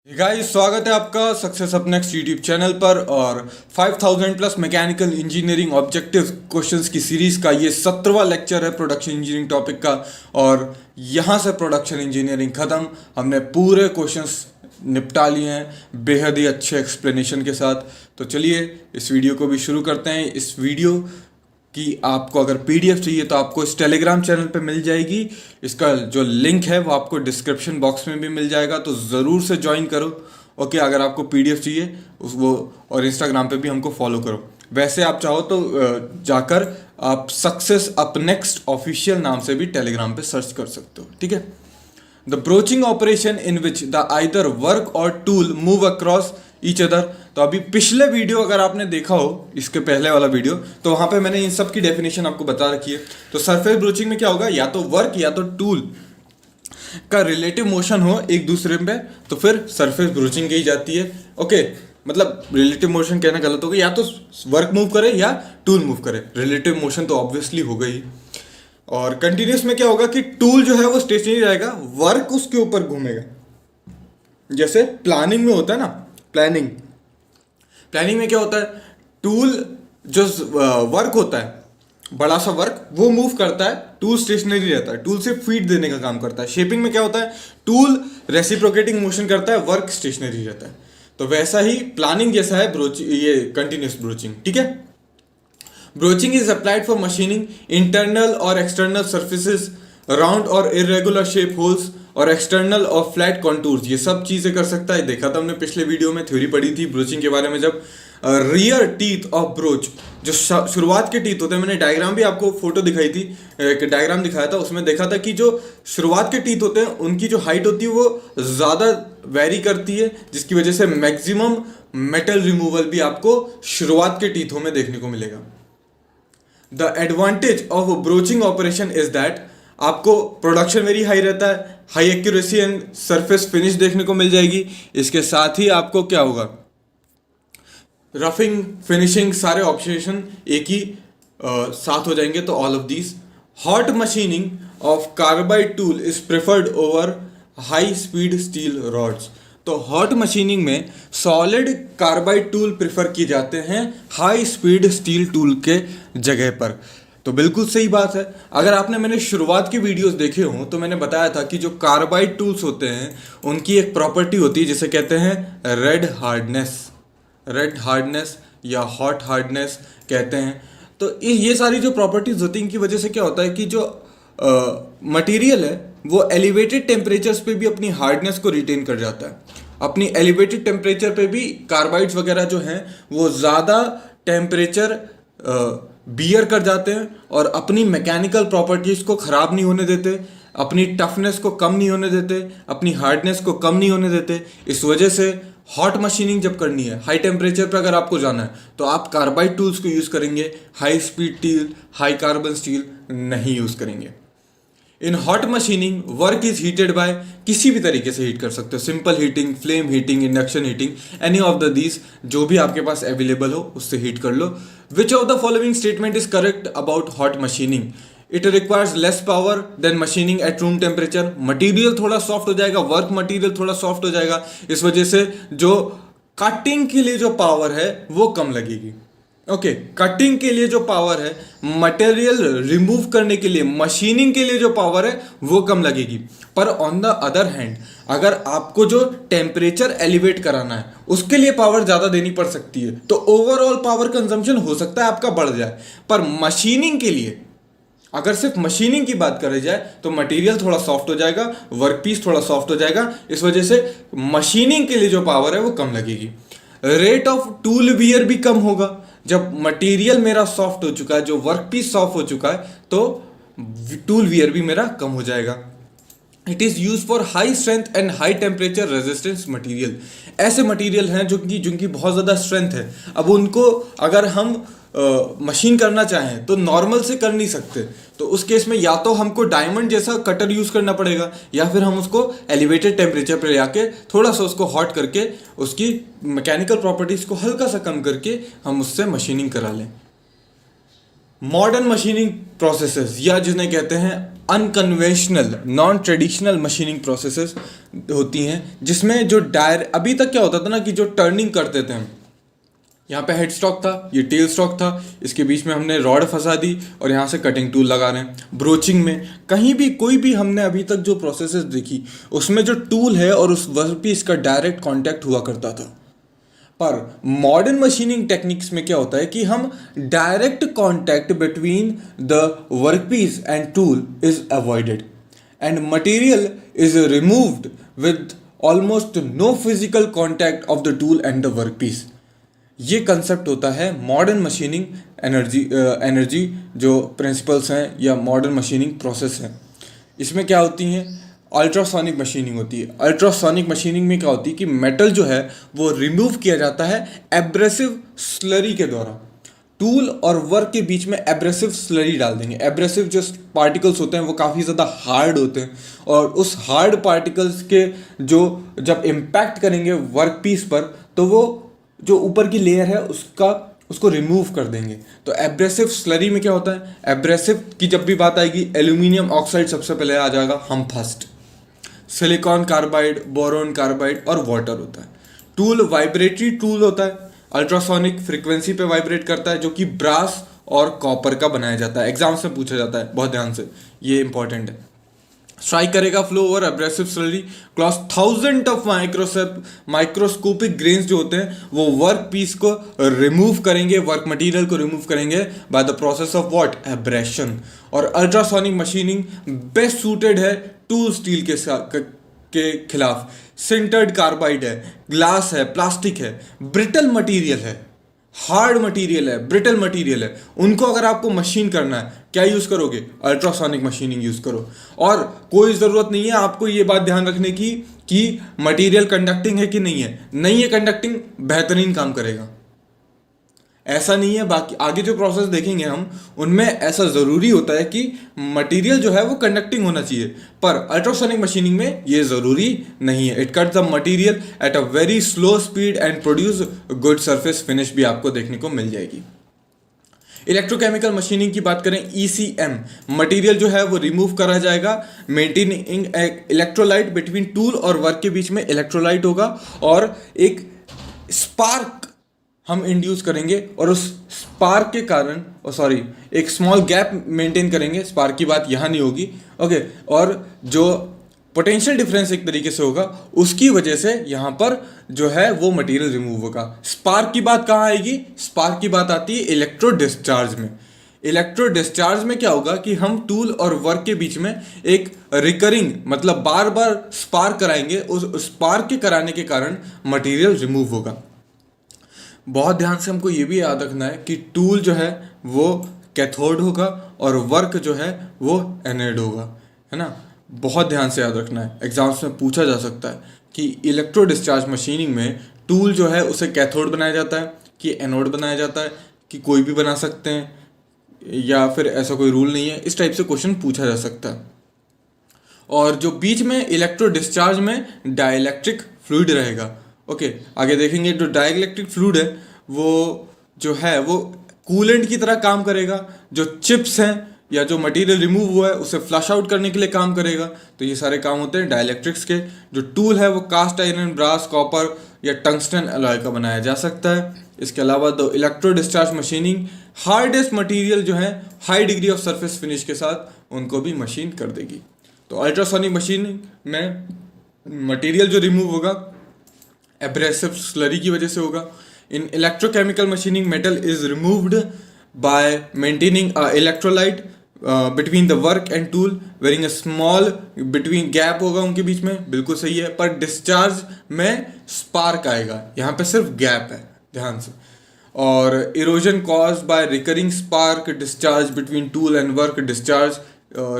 Guys, स्वागत है आपका success up next YouTube channel पर। और 5000 plus mechanical engineering objective questions की सीरीज का ये 17वां लेक्चर है प्रोडक्शन इंजीनियरिंग टॉपिक का। और यहाँ से प्रोडक्शन इंजीनियरिंग ख़त्म, हमने पूरे क्वेश्चंस निपटा लिए हैं बेहद ही अच्छे एक्सप्लेनेशन के साथ। तो चलिए इस वीडियो को भी शुरू करते हैं। इस वीडियो कि आपको अगर पीडीएफ चाहिए तो आपको इस टेलीग्राम चैनल पे मिल जाएगी। इसका जो लिंक है वो आपको डिस्क्रिप्शन बॉक्स में भी मिल जाएगा, तो ज़रूर से ज्वाइन करो। ओके, अगर आपको पीडीएफ चाहिए वो, और इंस्टाग्राम पे भी हमको फॉलो करो। वैसे आप चाहो तो जाकर आप सक्सेस अप नेक्स्ट ऑफिशियल नाम से भी टेलीग्राम पे सर्च कर सकते हो, ठीक है। The broaching operation in which the either work or tool move across each other. तो अभी पिछले वीडियो अगर आपने देखा हो, इसके पहले वाला वीडियो, तो वहां पे मैंने इन सब की डेफिनेशन आपको बता रखी है। तो सरफेस ब्रोचिंग में क्या होगा, या तो वर्क या तो टूल का रिलेटिव मोशन हो एक दूसरे पे, तो फिर सरफेस ब्रोचिंग की जाती है। ओके, मतलब रिलेटिव मोशन कहना गलत होगा, या तो वर्क मूव करे या टूल मूव करे। रिलेटिव मोशन तो ऑब्वियसली होगा ही। और कंटिन्यूस में क्या होगा कि टूल जो है वो स्टेशनरी रहेगा, वर्क उसके ऊपर घूमेगा। जैसे प्लानिंग में होता है ना, प्लानिंग में क्या होता है, टूल जो वर्क होता है, बड़ा सा वर्क, वो मूव करता है, टूल स्टेशनरी रहता है, टूल से फीड देने का काम करता है। शेपिंग में क्या होता है, टूल रेसिप्रोकेटिंग मोशन करता है, वर्क स्टेशनरी रहता है। तो वैसा ही प्लानिंग जैसा है ये कंटिन्यूस ब्रोचिंग, ठीक है। Broaching is applied for machining internal और एक्सटर्नल सर्फेसिस, राउंड और इरेगुलर शेप होल्स और एक्सटर्नल और फ्लैट कॉन्टूर्स। ये सब चीजें कर सकता है। देखा था हमने पिछले वीडियो में, थ्योरी पढ़ी थी ब्रोचिंग के बारे में, जब रियर टीथ ऑफ ब्रोच, जो शुरुआत के टीथ होते हैं, मैंने डायग्राम भी आपको फोटो दिखाई थी, एक डायग्राम दिखाया था, उसमें देखा था कि जो शुरुआत के टीथ होते हैं उनकी जो हाइट होती है वो ज़्यादा वेरी करती है, जिसकी वजह से मैक्सिमम मेटल रिमूवल भी आपको शुरुआत के टीथों में देखने को मिलेगा। The advantage of broaching operation is that आपको प्रोडक्शन वेरी हाई रहता है, high accuracy and surface finish देखने को मिल जाएगी। इसके साथ ही आपको क्या होगा, रफिंग, फिनिशिंग, सारे ऑप्शन एक ही साथ हो जाएंगे। तो all of these. Hot machining of carbide tool is preferred over high speed steel rods. तो हॉट मशीनिंग में सॉलिड कार्बाइड टूल प्रेफर किए जाते हैं हाई स्पीड स्टील टूल के जगह पर। तो बिल्कुल सही बात है। अगर आपने मैंने शुरुआत के वीडियोस देखे हों तो मैंने बताया था कि जो कार्बाइड टूल्स होते हैं उनकी एक प्रॉपर्टी होती है जिसे कहते हैं रेड हार्डनेस या हॉट हार्डनेस कहते हैं। तो ये सारी जो प्रॉपर्टीज होती हैं इनकी वजह से क्या होता है कि जो मटेरियल है वो एलिवेटेड टेम्परेचर्स पे भी अपनी हार्डनेस को रिटेन कर जाता है। अपनी एलिवेटेड टेम्परेचर पे भी कार्बाइड्स वगैरह जो हैं वो ज़्यादा टेम्परेचर बियर कर जाते हैं और अपनी मैकेनिकल प्रॉपर्टीज को ख़राब नहीं होने देते, अपनी टफनेस को कम नहीं होने देते, अपनी हार्डनेस को कम नहीं होने देते। इस वजह से हॉट मशीनिंग जब करनी है, हाई टेम्परेचर पर अगर आपको जाना है, तो आप कार्बाइड टूल्स को यूज़ करेंगे, high speed steel, high carbon steel नहीं यूज़ करेंगे। In hot machining work is heated by, किसी भी तरीके से हीट कर सकते हो, simple heating, flame heating, induction heating, any of the these, जो भी आपके पास अवेलेबल हो उससे हीट कर लो। Which of the following statement is correct about hot machining? It requires less power than machining at room temperature. Material थोड़ा soft हो जाएगा, वर्क मटीरियल थोड़ा सॉफ्ट हो जाएगा, इस वजह से जो कटिंग के लिए जो पावर है वो कम लगेगी। ओके, कटिंग के लिए जो पावर है, मटेरियल रिमूव करने के लिए, मशीनिंग के लिए जो पावर है वो कम लगेगी। पर ऑन द अदर हैंड अगर आपको जो टेम्परेचर एलिवेट कराना है उसके लिए पावर ज़्यादा देनी पड़ सकती है, तो ओवरऑल पावर कंजम्पशन हो सकता है आपका बढ़ जाए। पर मशीनिंग के लिए, अगर सिर्फ मशीनिंग की बात करी जाए, तो मटेरियल थोड़ा सॉफ्ट हो जाएगा, वर्क पीस थोड़ा सॉफ्ट हो जाएगा, इस वजह से मशीनिंग के लिए जो पावर है वो कम लगेगी। रेट ऑफ टूल वियर भी कम होगा। जब मटेरियल मेरा सॉफ्ट हो चुका है, जो वर्क पीस सॉफ्ट हो चुका है, तो टूल वियर भी मेरा कम हो जाएगा। It is use for high strength and high temperature resistance material. ऐसे मटेरियल हैं जिनकी बहुत ज़्यादा स्ट्रेंथ है, अब उनको अगर हम मशीन करना चाहें तो नॉर्मल से कर नहीं सकते, तो उस केस में या तो हमको डायमंड जैसा कटर यूज़ करना पड़ेगा, या फिर हम उसको एलिवेटेड टेम्परेचर पर आके थोड़ा सा उसको हॉट करके उसकी मैकेनिकल प्रॉपर्टीज़ को हल्का सा कम करके हम उससे मशीनिंग करा लें। मॉडर्न मशीनिंग प्रोसेसेस, या जिन्हें कहते हैं unconventional non traditional machining processes होती हैं, जिसमें जो अभी तक क्या होता था ना कि जो टर्निंग करते थे हम, यहाँ पे हेड स्टॉक था, ये टेल स्टॉक था, इसके बीच में हमने रॉड फंसा दी और यहाँ से कटिंग टूल लगा रहे हैं। ब्रोचिंग में कहीं भी कोई भी हमने अभी तक जो प्रोसेसेस देखी उसमें जो टूल है और उस वर्कपीस का डायरेक्ट कांटेक्ट हुआ करता था। पर मॉडर्न मशीनिंग टेक्निक्स में क्या होता है कि हम direct contact between the workpiece and tool is avoided and material is removed with almost no physical contact of the tool and the workpiece. ये कंसेप्ट होता है मॉडर्न मशीनिंग एनर्जी जो प्रिंसिपल्स हैं या मॉडर्न मशीनिंग प्रोसेस है। इसमें क्या होती हैं, अल्ट्रासोनिक मशीनिंग होती है। अल्ट्रासोनिक मशीनिंग में क्या होती है कि मेटल जो है वो रिमूव किया जाता है एब्रेसिव स्लरी के द्वारा। टूल और वर्क के बीच में एब्रेसिव स्लरी डाल देंगे। एब्रेसिव जो पार्टिकल्स होते हैं वो काफ़ी ज़्यादा हार्ड होते हैं और उस हार्ड पार्टिकल्स के जो जब इम्पैक्ट करेंगे वर्क पीस पर तो वो जो ऊपर की लेयर है उसको रिमूव कर देंगे। तो एब्रेसिव स्लरी में क्या होता है, एब्रेसिव की जब भी बात आएगी एल्यूमिनियम ऑक्साइड सबसे पहले आ जाएगा, हम first, silicon carbide, boron carbide और वाटर होता है। टूल वाइब्रेटरी टूल होता है, अल्ट्रासोनिक फ्रीक्वेंसी पे वाइब्रेट करता है, जो कि ब्रास और कॉपर का बनाया जाता है। एग्जाम्स में पूछा जाता है, बहुत ध्यान से, ये इंपॉर्टेंट है। स्ट्राइक करेगा flow over abrasive slurry cross thousand of microscopic grains जो होते हैं वो वर्क पीस को रिमूव करेंगे, वर्क मटेरियल को रिमूव करेंगे by the process of what, abrasion. और अल्ट्रासोनिक मशीनिंग बेस्ट सूटेड है टूल स्टील के खिलाफ। सिंटर्ड कार्बाइड है, ग्लास है, प्लास्टिक है, ब्रिटल मटीरियल है, हार्ड मटेरियल है, ब्रिटल मटेरियल है, उनको अगर आपको मशीन करना है क्या यूज करोगे, अल्ट्रासोनिक मशीनिंग यूज करो। और कोई जरूरत नहीं है आपको ये बात ध्यान रखने की कि मटेरियल कंडक्टिंग है कि नहीं है, नहीं है कंडक्टिंग, बेहतरीन काम करेगा, ऐसा नहीं है। बाकी आगे जो प्रोसेस देखेंगे हम उनमें ऐसा जरूरी होता है कि मटेरियल जो है वो कंडक्टिंग होना चाहिए, पर अल्ट्रासोनिक मशीनिंग में ये जरूरी नहीं है। It cut the material at a very slow speed and produce good surface finish भी आपको देखने को मिल जाएगी। इलेक्ट्रोकेमिकल मशीनिंग की बात करें, ECM, मटेरियल जो है वो रिमूव करा जाएगा, मेंटेनिंग इलेक्ट्रोलाइट बिटवीन टूल और वर्क के बीच में इलेक्ट्रोलाइट होगा और एक स्पार्क हम इंड्यूस करेंगे और उस स्पार्क के कारण एक स्मॉल गैप मेंटेन करेंगे। स्पार्क की बात यहाँ नहीं होगी, ओके। और जो पोटेंशियल डिफरेंस एक तरीके से होगा उसकी वजह से यहाँ पर जो है वो मटेरियल रिमूव होगा। स्पार्क की बात कहाँ आएगी, स्पार्क की बात आती है इलेक्ट्रो डिस्चार्ज में। इलेक्ट्रो डिस्चार्ज में क्या होगा कि हम टूल और वर्क के बीच में एक रिकरिंग मतलब बार बार स्पार्क कराएंगे, उस स्पार्क के कराने के कारण मटेरियल रिमूव होगा। बहुत ध्यान से हमको ये भी याद रखना है कि टूल जो है वो कैथोड होगा और वर्क जो है वो एनोड होगा, है ना। बहुत ध्यान से याद रखना है, एग्जाम्स में पूछा जा सकता है कि इलेक्ट्रो डिस्चार्ज मशीनिंग में टूल जो है उसे कैथोड बनाया जाता है कि एनोड बनाया जाता है कि कोई भी बना सकते हैं या फिर ऐसा कोई रूल नहीं है, इस टाइप से क्वेश्चन पूछा जा सकता है। और जो बीच में इलेक्ट्रो डिस्चार्ज में डाइलेक्ट्रिक फ्लूइड रहेगा, ओके। आगे देखेंगे जो डाइलेक्ट्रिक फ्लूइड है वो जो है वो कूलेंट की तरह काम करेगा, जो चिप्स हैं या जो मटेरियल रिमूव हुआ है उसे फ्लश आउट करने के लिए काम करेगा। तो ये सारे काम होते हैं डाइलेक्ट्रिक्स के। जो टूल है वो कास्ट आयरन, ब्रास, कॉपर या टंगस्टन अलॉय का बनाया जा सकता है। इसके अलावा दो electro discharge machining hardest material जो है high degree of surface finish के साथ उनको भी मशीन कर देगी। तो अल्ट्रासोनिक मशीनिंग में मटेरियल जो रिमूव होगा एब्रेसिव स्लरी की वजह से होगा। In electrochemical machining metal is removed by maintaining electrolyte between the work and tool varying a small between gap होगा उनके बीच में, बिल्कुल सही है। पर डिस्चार्ज में स्पार्क आएगा, यहाँ पे सिर्फ गैप है, ध्यान से। और erosion cause by recurring spark discharge between tool and work discharge,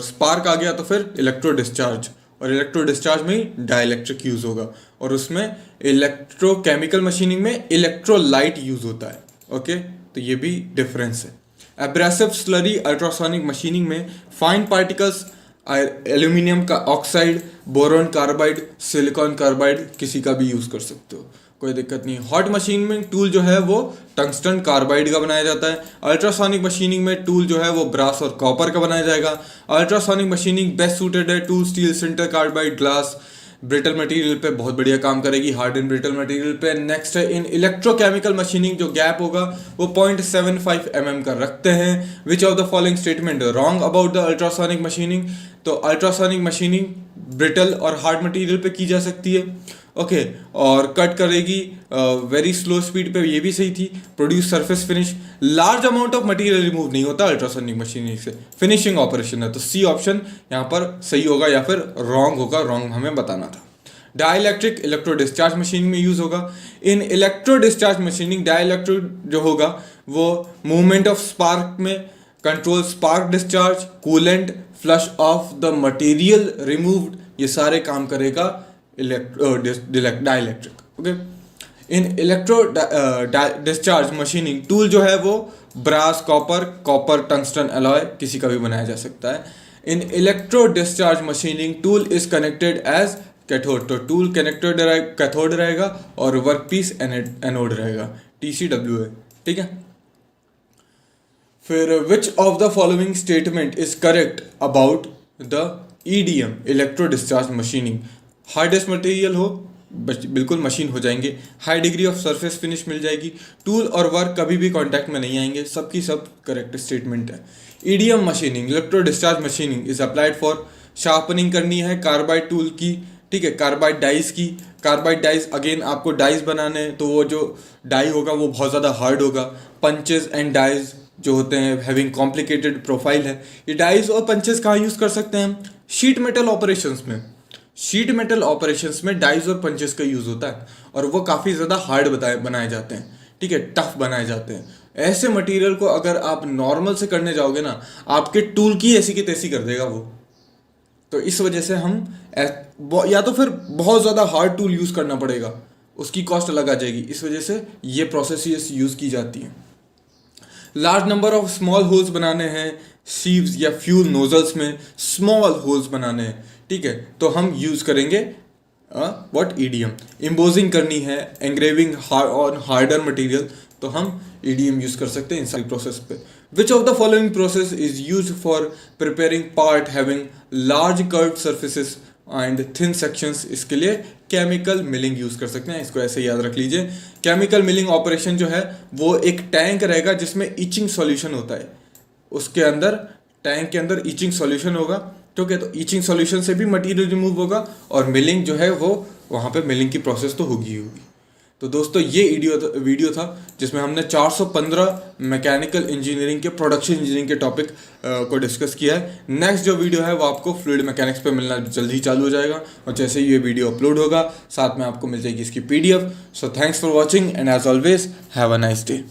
spark आ गया तो फिर इलेक्ट्रो डिस्चार्ज, और इलेक्ट्रो डिस्चार्ज में डाइलेक्ट्रिक यूज होगा। और उसमें इलेक्ट्रोकेमिकल मशीनिंग में इलेक्ट्रोलाइट यूज होता है, ओके। तो ये भी डिफरेंस है। एब्रेसिव स्लरी अल्ट्रासोनिक मशीनिंग में फाइन पार्टिकल्स एल्यूमिनियम का oxide, boron carbide, silicon carbide, किसी का भी यूज़ कर सकते हो, कोई दिक्कत नहीं। हॉट मशीन में टूल जो है वो टंगस्टन कार्बाइड का बनाया जाता है। अल्ट्रासोनिक मशीनिंग में टूल जो है वो ब्रास और कॉपर का बनाया जाएगा। अल्ट्रासोनिक मशीनिंग बेस्ट सूटेड है to steel, sinter carbide, glass, brittle material पे बहुत बढ़िया काम करेगी, हार्ड एंड ब्रिटल मटेरियल पे। नेक्स्ट है इन इलेक्ट्रोकेमिकल मशीनिंग, जो गैप होगा वो 0.75 mm का रखते हैं। Which of the following statement wrong about the ultrasonic machining? तो अल्ट्रासोनिक मशीनिंग ब्रिटल और हार्ड मटेरियल पे की जा सकती है, ओके और कट करेगी वेरी स्लो स्पीड पे, ये भी सही थी। Produce surface finish, large amount of material remove नहीं होता अल्ट्रासोनिक मशीनिंग से, फिनिशिंग ऑपरेशन है। तो सी ऑप्शन यहाँ पर सही होगा या फिर रॉन्ग होगा, रॉन्ग हमें बताना था। डाइलेक्ट्रिक इलेक्ट्रो डिस्चार्ज मशीनिंग में यूज होगा। इन इलेक्ट्रो डिस्चार्ज मशीनिंग डाइलेक्ट्रिक जो होगा वो मूवमेंट ऑफ स्पार्क में control spark discharge, coolant, flush of the material removed, ये सारे काम करेगा डाइलेक्ट्रिक, ओके। इन इलेक्ट्रो डिस्चार्ज मशीनिंग टूल जो है वो ब्रास, कॉपर, टंगस्टन अलॉय, किसी का भी बनाया जा सकता है। In electro discharge machining tool is connected as cathode, तो टूल कनेक्टेड कैथोड रहेगा और वर्क पीस एनोड रहेगा, TCW है, ठीक है। फिर which of the following statement is correct about the EDM electro discharge machining? Hardest material हो बिल्कुल मशीन हो जाएंगे, high degree of surface finish मिल जाएगी, टूल और वर्क कभी भी कांटेक्ट में नहीं आएंगे, सबकी सब करेक्ट स्टेटमेंट है। EDM machining electro discharge machining is applied for sharpening करनी है कार्बाइड टूल की, ठीक है, कार्बाइड डाइस की। कार्बाइड डाइस अगेन आपको डाइस बनाने हैं तो वो जो डाई होगा वो बहुत ज़्यादा हार्ड होगा। पंचेस एंड डाइस जो होते हैं हैविंग कॉम्प्लिकेटेड प्रोफाइल है। ये डाइस और पंचेस कहाँ यूज़ कर सकते हैं हम? शीट मेटल ऑपरेशंस में। शीट मेटल ऑपरेशंस में डाइस और पंचेस का यूज़ होता है और वो काफ़ी ज़्यादा हार्ड बनाए जाते हैं, ठीक है, टफ बनाए जाते हैं। ऐसे मटेरियल को अगर आप नॉर्मल से करने जाओगे ना, आपके टूल की ऐसी की तैसी कर देगा वो। तो इस वजह से हम या तो फिर बहुत ज़्यादा हार्ड टूल यूज़ करना पड़ेगा, उसकी कॉस्ट अलग आ जाएगी, इस वजह से ये प्रोसेस यूज़ की जाती हैं। Large number of small holes बनाने हैं सीव्स या फ्यूल नोजल्स में, स्मॉल होल्स बनाने हैं, ठीक है, तो हम यूज़ करेंगे व्हाट EDM। इम्पोजिंग करनी है, एंग्रेविंग ऑन हार्डर मटेरियल, तो हम EDM यूज़ कर सकते हैं इन सारी प्रोसेस पे। विच of the following process is use for preparing part having large curved surfaces and thin sections? इसके लिए केमिकल मिलिंग यूज़ कर सकते हैं, इसको ऐसे याद रख लीजिए। केमिकल मिलिंग ऑपरेशन जो है वो एक टैंक रहेगा जिसमें ईचिंग सॉल्यूशन होता है, उसके अंदर टैंक के अंदर ईचिंग सॉल्यूशन होगा, ठीक है, तो ईचिंग सॉल्यूशन से भी मटेरियल रिमूव होगा और मिलिंग जो है वो वहाँ पे मिलिंग की प्रोसेस तो होगी। तो दोस्तों ये वीडियो था जिसमें हमने 415 मैकेनिकल इंजीनियरिंग के प्रोडक्शन इंजीनियरिंग के टॉपिक को डिस्कस किया है। नेक्स्ट जो वीडियो है वो आपको फ्लूइड मैकेनिक्स पे मिलना जल्दी ही चालू हो जाएगा और जैसे ही ये वीडियो अपलोड होगा साथ में आपको मिल जाएगी इसकी PDF। So thanks for watching and as always have a nice day.